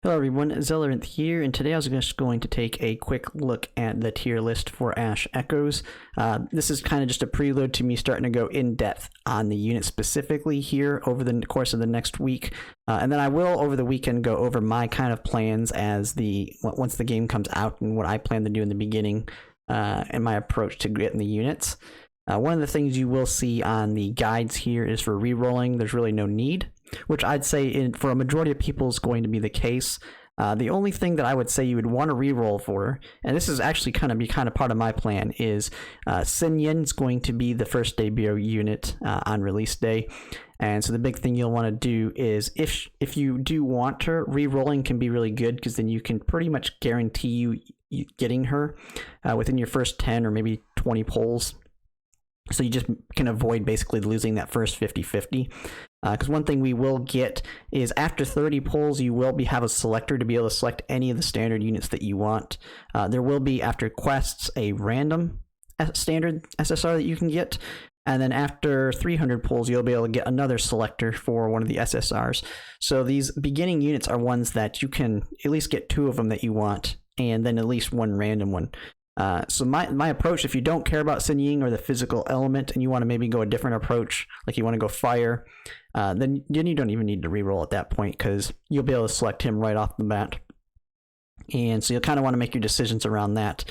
Hello everyone, Zelleranth here, and today I was just going to take a quick look at the tier list for Ash Echoes. This is kind of just a prelude to me starting to go in depth on the unit specifically here over the course of the next week, and then I will over the weekend go over my kind of plans as once the game comes out and what I plan to do in the beginning and my approach to getting the units. One of the things you will see on the guides here is for re-rolling. There's really no need, which I'd say for a majority of people is going to be the case. The only thing that I would say you would want to re-roll for, and this is actually kind of part of my plan, is Xin Yin is going to be the first debut unit on release day. And so the big thing you'll want to do is if you do want her, re-rolling can be really good because then you can pretty much guarantee you getting her within your first 10 or maybe 20 pulls. So you just can avoid basically losing that first 50-50. Because one thing we will get is after 30 pulls, you will have a selector to be able to select any of the standard units that you want. There will be, after quests, a random standard SSR that you can get. And then after 300 pulls, you'll be able to get another selector for one of the SSRs. So these beginning units are ones that you can at least get 2 of them that you want, and then at least 1 random one. So my approach, if you don't care about Xin Yin or the physical element and you want to maybe go a different approach, like you want to go fire, then you don't even need to reroll at that point because you'll be able to select him right off the bat. And so you'll kind of want to make your decisions around that.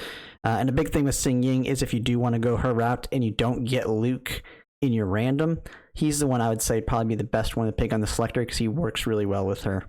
And a big thing with Xin Yin is if you do want to go her route and you don't get Luke in your random, he's the one I would say probably be the best one to pick on the selector because he works really well with her.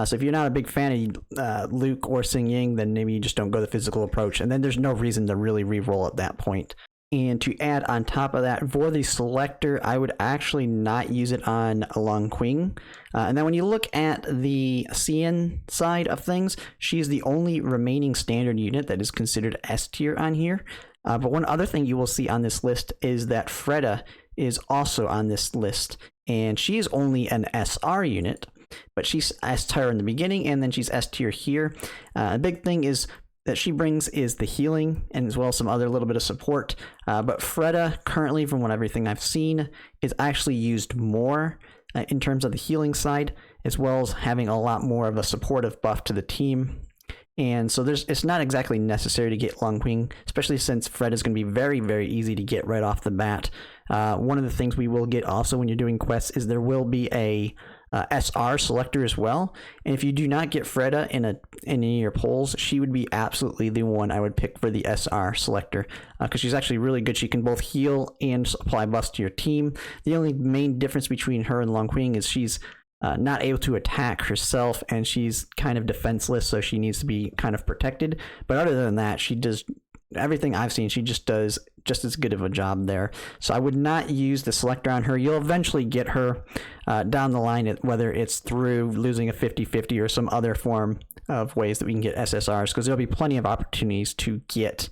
So if you're not a big fan of Luke or Xin Yin, then maybe you just don't go the physical approach, and then there's no reason to really re-roll at that point. And to add on top of that, for the selector, I would actually not use it on Long Qing. And then when you look at the Xian side of things, she's the only remaining standard unit that is considered S tier on here. But one other thing you will see on this list is that Freda is also on this list, and she is only an SR unit. But she's S tier in the beginning, and then she's S tier here. A big thing is that she brings is the healing, and as well as some other little bit of support. But Freda, currently, from everything I've seen, is actually used more in terms of the healing side, as well as having a lot more of a supportive buff to the team. And so it's not exactly necessary to get Long Qing, especially since Freda is going to be very, very easy to get right off the bat. One of the things we will get also when you're doing quests is there will be a SR selector as well, and if you do not get Freda in any of your polls, she would be absolutely the one I would pick for the SR selector because she's actually really good. She can both heal and apply buffs to your team. The only main difference between her and Long Qing is she's not able to attack herself, and she's kind of defenseless, so she needs to be kind of protected. But other than that, she does everything I've seen. She just does just as good of a job there. So I would not use the selector on her. You'll eventually get her down the line, whether it's through losing a 50-50 or some other form of ways that we can get SSRs, because there'll be plenty of opportunities to get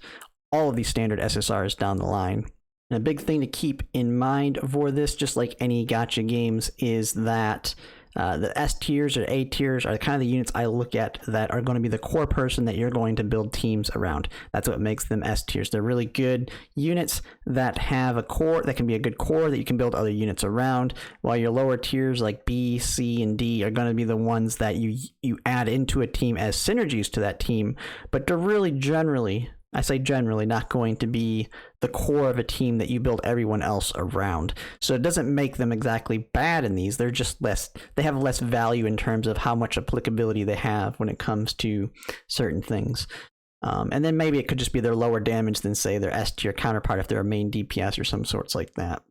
all of these standard SSRs down the line. And a big thing to keep in mind for this, just like any gacha games, is that the S tiers or A tiers are kind of the units I look at that are going to be the core person that you're going to build teams around. That's what makes them S tiers. They're really good units that have a core that can be a good core that you can build other units around, while your lower tiers like B, C, and D are going to be the ones that you add into a team as synergies to that team, but they're really generally, I say generally, not going to be the core of a team that you build everyone else around. So it doesn't make them exactly bad in these. They're just they have less value in terms of how much applicability they have when it comes to certain things. And then maybe it could just be their lower damage than, say, their S tier counterpart if they're a main DPS or some sorts like that.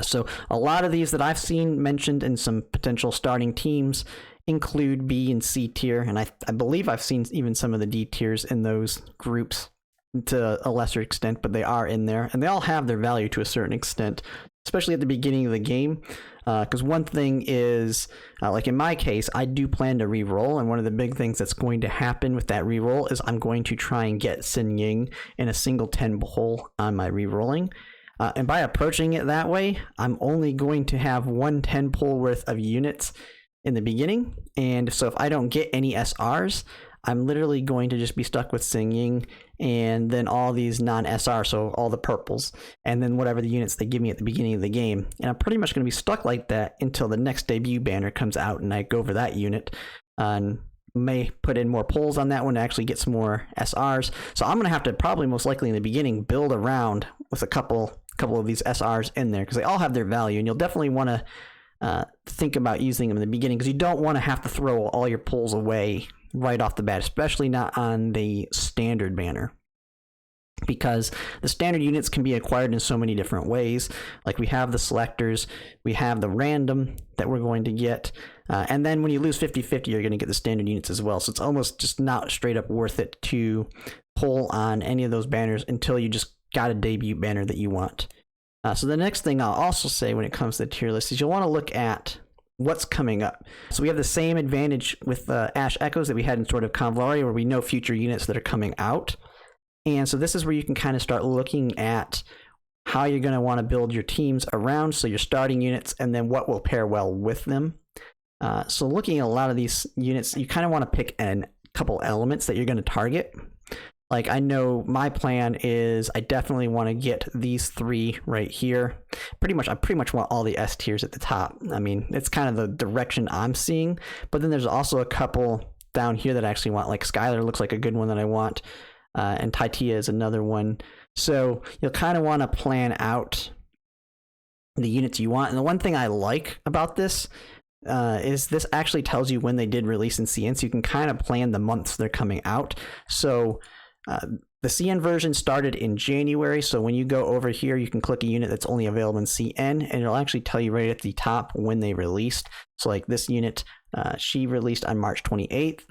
So a lot of these that I've seen mentioned in some potential starting teams include B and C tier, and I believe I've seen even some of the D tiers in those groups to a lesser extent, but they are in there, and they all have their value to a certain extent, especially at the beginning of the game. Because one thing is, like in my case, I do plan to re-roll, and one of the big things that's going to happen with that re-roll is I'm going to try and get Xin Yin in a single 10 pull on my re-rolling. And by approaching it that way, I'm only going to have 1 10 pull worth of units in the beginning, and so if I don't get any SRs, I'm literally going to just be stuck with Xin Yin and then all these non-SR, so all the purples, and then whatever the units they give me at the beginning of the game. And I'm pretty much going to be stuck like that until the next debut banner comes out and I go for that unit. and may put in more pulls on that one to actually get some more SRs. So I'm going to have to probably most likely in the beginning build around with a couple of these SRs in there because they all have their value, and you'll definitely want to think about using them in the beginning because you don't want to have to throw all your pulls away right off the bat, especially not on the standard banner. Because the standard units can be acquired in so many different ways. Like we have the selectors, we have the random that we're going to get, and then when you lose 50-50, you're going to get the standard units as well. So it's almost just not straight up worth it to pull on any of those banners until you just got a debut banner that you want. So the next thing I'll also say when it comes to the tier list is you'll want to look at what's coming up. So we have the same advantage with Ash Echoes that we had in Sword of Kandalari, where we know future units that are coming out. And so this is where you can kind of start looking at how you're going to want to build your teams around, so your starting units, and then what will pair well with them. So looking at a lot of these units, you kind of want to pick a couple elements that you're going to target. Like I know my plan is I definitely want to get these 3 right here. I pretty much want all the S tiers at the top. I mean, it's kind of the direction I'm seeing. But then there's also a couple down here that I actually want. Like Skylar looks like a good one that I want. And Taitia is another one. So you'll kind of want to plan out the units you want. And the one thing I like about this is this actually tells you when they did release in CN, so you can kind of plan the months they're coming out. So the CN version started in January, so when you go over here, you can click a unit that's only available in CN, and it'll actually tell you right at the top when they released. So like this unit, she released on March 28th.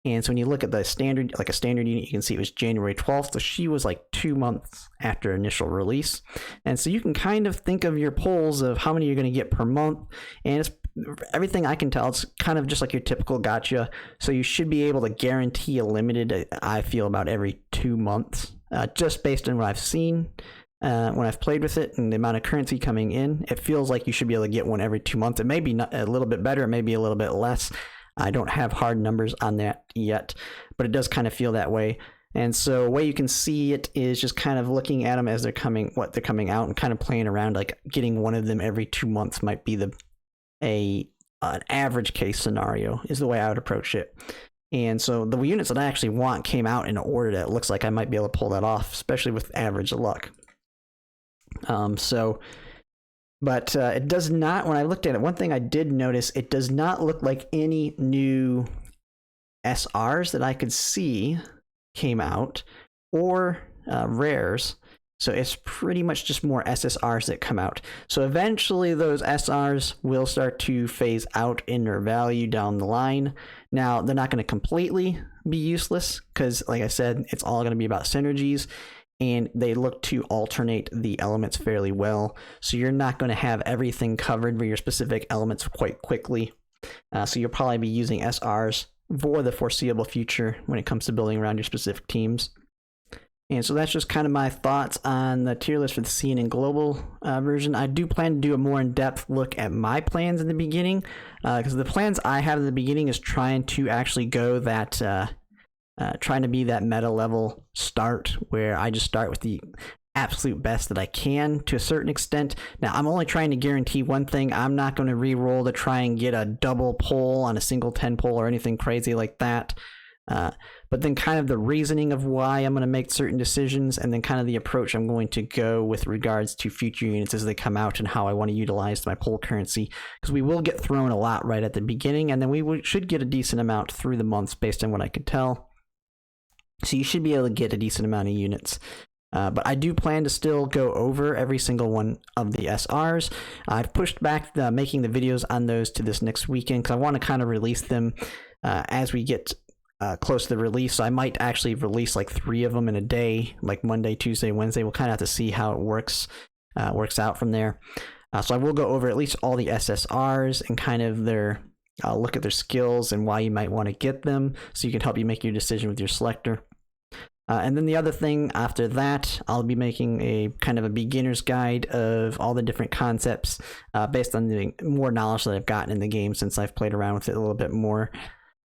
And so when you look at the standard, like a standard unit, you can see it was January 12th. So she was like 2 months after initial release. And so you can kind of think of your polls of how many you're going to get per month. And it's everything I can tell, it's kind of just like your typical gacha. So you should be able to guarantee a limited, I feel, about every 2 months, just based on what I've seen. When I've played with it and the amount of currency coming in, it feels like you should be able to get one every 2 months. It may be not a little bit better, it may be a little bit less. I don't have hard numbers on that yet, but it does kind of feel that way. And so the way you can see it is just kind of looking at them as they're coming out and kind of playing around, like getting one of them every 2 months might be an average case scenario is the way I would approach it. And so the units that I actually want came out in an order that looks like I might be able to pull that off, especially with average luck. But it does not, when I looked at it, one thing I did notice, it does not look like any new SRs that I could see came out, or rares. So it's pretty much just more SSRs that come out. So eventually those SRs will start to phase out in their value down the line. Now, they're not going to completely be useless because, like I said, it's all going to be about synergies. And they look to alternate the elements fairly well. So you're not going to have everything covered for your specific elements quite quickly. So you'll probably be using SRs for the foreseeable future when it comes to building around your specific teams. And so that's just kind of my thoughts on the tier list for the CN and Global version. I do plan to do a more in-depth look at my plans in the beginning, because the plans I have in the beginning is trying to actually go that... trying to be that meta level start where I just start with the absolute best that I can to a certain extent. Now, I'm only trying to guarantee one thing. I'm not going to re-roll to try and get a double pull on a single 10 pull or anything crazy like that. But then kind of the reasoning of why I'm going to make certain decisions, and then kind of the approach I'm going to go with regards to future units as they come out and how I want to utilize my pull currency. Because we will get thrown a lot right at the beginning, and then we should get a decent amount through the months based on what I could tell. So you should be able to get a decent amount of units. But I do plan to still go over every single one of the SRs. I've pushed back making the videos on those to this next weekend because I want to kind of release them as we get close to the release. So I might actually release like 3 of them in a day, like Monday, Tuesday, Wednesday. We'll kind of have to see how it works out from there. So I will go over at least all the SSRs and kind of their look at their skills and why you might want to get them, so you can help you make your decision with your selector. And then the other thing after that, I'll be making a kind of a beginner's guide of all the different concepts based on the more knowledge that I've gotten in the game since I've played around with it a little bit more.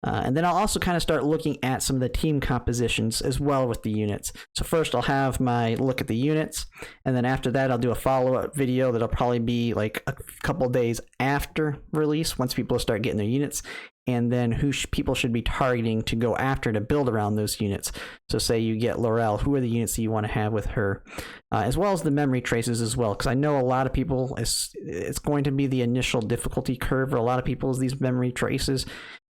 And then I'll also kind of start looking at some of the team compositions as well with the units. So first I'll have my look at the units, and then after that I'll do a follow-up video that'll probably be like a couple days after release, once people start getting their units. and then who people should be targeting to go after to build around those units. So say you get Laurel, who are the units that you want to have with her, as well as the memory traces as well, because I know a lot of people, it's going to be the initial difficulty curve for a lot of people is these memory traces.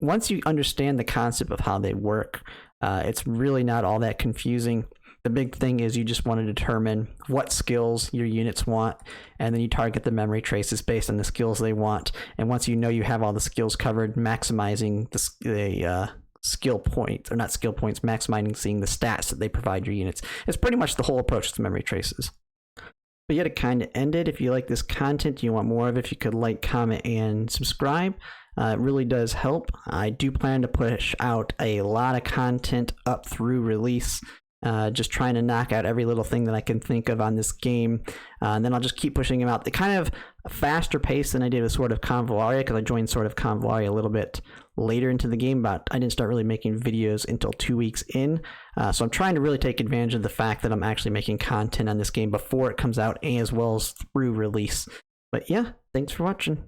Once you understand the concept of how they work, it's really not all that confusing. The big thing is you just want to determine what skills your units want, and then you target the memory traces based on the skills they want. And once you know you have all the skills covered, maximizing the skill points, or not skill points, maximizing the stats that they provide your units. It's pretty much the whole approach to memory traces. But yeah, to kind of end it, if you like this content, you want more of it, if you could like, comment, and subscribe. It really does help. I do plan to push out a lot of content up through release. Just trying to knock out every little thing that I can think of on this game. And then I'll just keep pushing them out. The kind of faster pace than I did with Sword of Convallaria, because I joined Sword of Convallaria a little bit later into the game, but I didn't start really making videos until 2 weeks in. So I'm trying to really take advantage of the fact that I'm actually making content on this game before it comes out, as well as through release. But yeah, thanks for watching.